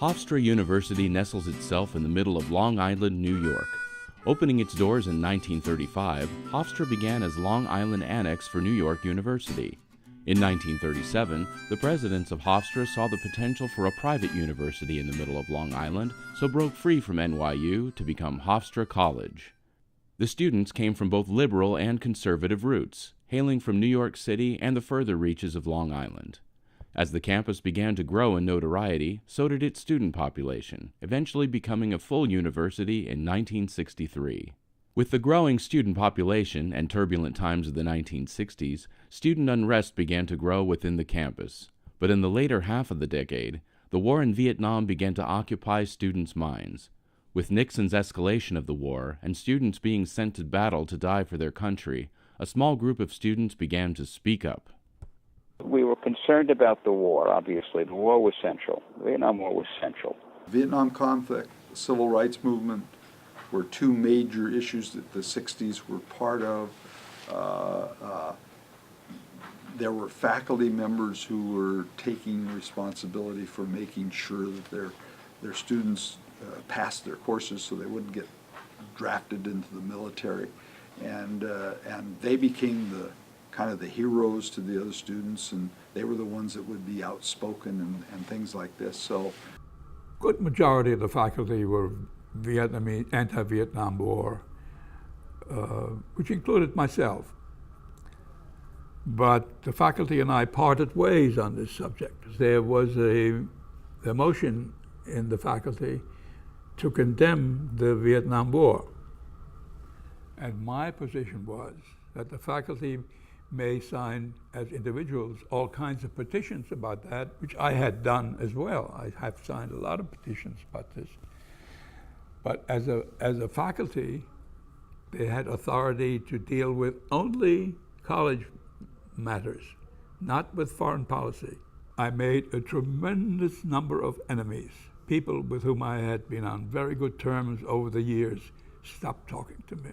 Hofstra University nestles itself in the middle of Long Island, New York. Opening its doors in 1935, Hofstra began as Long Island Annex for New York University. In 1937, the presidents of Hofstra saw the potential for a private university in the middle of Long Island, so broke free from NYU to become Hofstra College. The students came from both liberal and conservative roots, hailing from New York City and the further reaches of Long Island. As the campus began to grow in notoriety, so did its student population, eventually becoming a full university in 1963. With the growing student population and turbulent times of the 1960s, student unrest began to grow within the campus. But in the later half of the decade, the war in Vietnam began to occupy students' minds. With Nixon's escalation of the war and students being sent to battle to die for their country, a small group of students began to speak up. We were concerned about the war, obviously. The war was central. The Vietnam War was central. Vietnam conflict, the civil rights movement were two major issues that the 60s were part of. There were faculty members who were taking responsibility for making sure that their students passed their courses so they wouldn't get drafted into the military. And they became the kind of the heroes to the other students, and they were the ones that would be outspoken and things like this. So, good majority of the faculty were Vietnamese, anti-Vietnam War, which included myself. But the faculty and I parted ways on this subject. There was a motion in the faculty to condemn the Vietnam War. And my position was that the faculty may sign as individuals all kinds of petitions about that, which I had done as well. I have signed a lot of petitions about this. But as a faculty, they had authority to deal with only college matters, not with foreign policy. I made a tremendous number of enemies. People with whom I had been on very good terms over the years stopped talking to me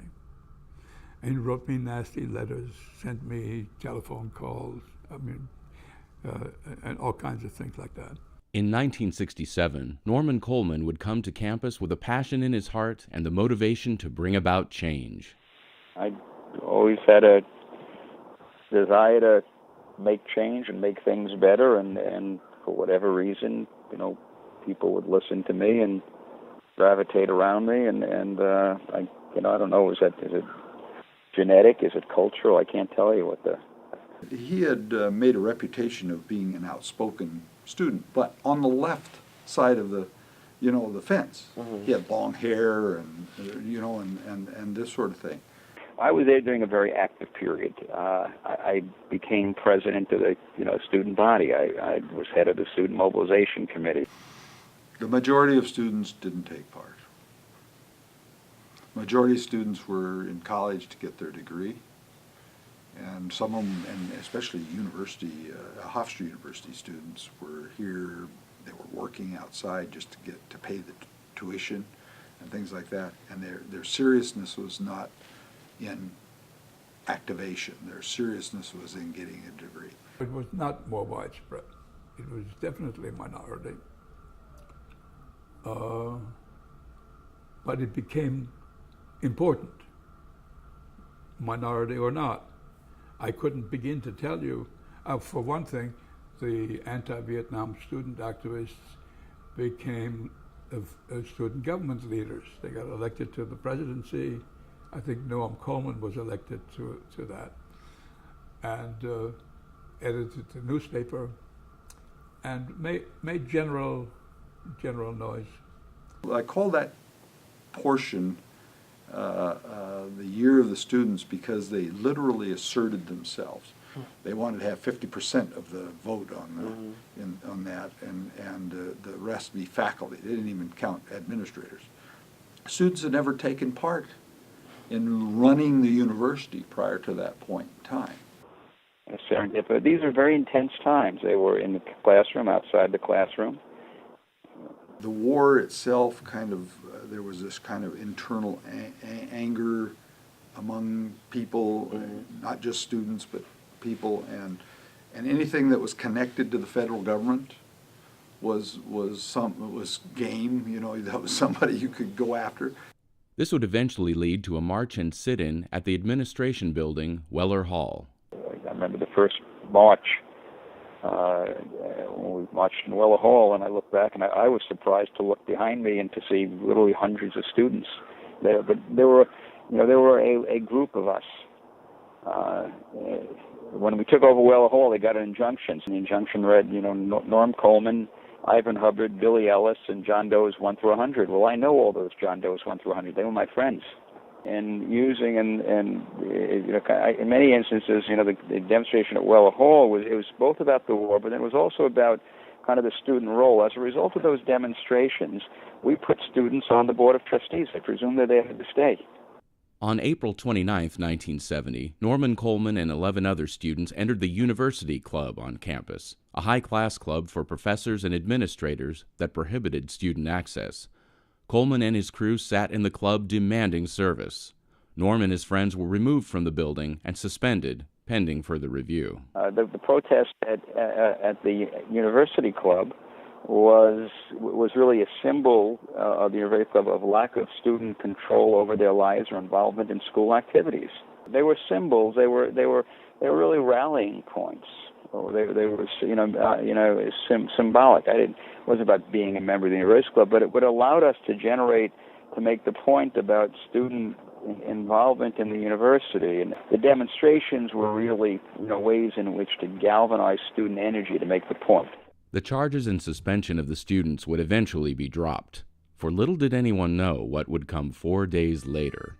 and wrote me nasty letters, sent me telephone calls, and all kinds of things like that. In 1967, Norman Coleman would come to campus with a passion in his heart and the motivation to bring about change. I always had a desire to make change and make things better, and for whatever reason, people would listen to me and gravitate around me, and I don't know, is it genetic? Is it cultural? I can't tell you what the... He had made a reputation of being an outspoken student, but on the left side of the fence. Mm-hmm. He had long hair and this sort of thing. I was there during a very active period. I became president of the student body. I was head of the student mobilization committee. The majority of students didn't take part. Majority of students were in college to get their degree, and some of them, and especially Hofstra University students, were here. They were working outside just to pay the tuition and things like that. And their seriousness was not in activation. Their seriousness was in getting a degree. It was not more widespread. It was definitely a minority. But it became important, minority or not. I couldn't begin to tell you. For one thing, the anti-Vietnam student activists became student government leaders. They got elected to the presidency. I think Noam Coleman was elected to that, and edited the newspaper, and made general noise. I call that portion the year of the students because they literally asserted themselves. They wanted to have 50% of the vote on that, and the rest be faculty. They didn't even count administrators. Students had never taken part in running the university prior to that point in time. Serendipity. These are very intense times. They were in the classroom, outside the classroom. The war itself there was this kind of internal anger among people, not just students, but people, and anything that was connected to the federal government was game. You know, that was somebody you could go after. This would eventually lead to a march and sit-in at the administration building, Weller Hall. I remember the first march when we marched in Weller Hall, and I looked back, and I was surprised to look behind me and to see literally hundreds of students there. But there were a group of us. When we took over Weller Hall, they got an injunction. And the injunction read, Norm Coleman, Ivan Hubbard, Billy Ellis, and John Doe's 1 through 100. Well, I know all those John Doe's 1 through 100. They were my friends. And using in many instances, the demonstration at Weller Hall was both about the war, but it was also about kind of the student role. As a result of those demonstrations, we put students on the Board of Trustees. I presume they're there to stay. On April 29, 1970, Norman Coleman and 11 other students entered the University Club on campus, a high-class club for professors and administrators that prohibited student access. Coleman and his crew sat in the club demanding service. Norm and his friends were removed from the building and suspended, pending further review. The protest at the University Club was really a symbol of the University Club of lack of student control over their lives or involvement in school activities. They were symbols. They were really rallying points. They were symbolic. It wasn't about being a member of the University Club, but it allowed us to make the point about student involvement in the university. And the demonstrations were really ways in which to galvanize student energy to make the point. The charges and suspension of the students would eventually be dropped, for little did anyone know what would come 4 days later.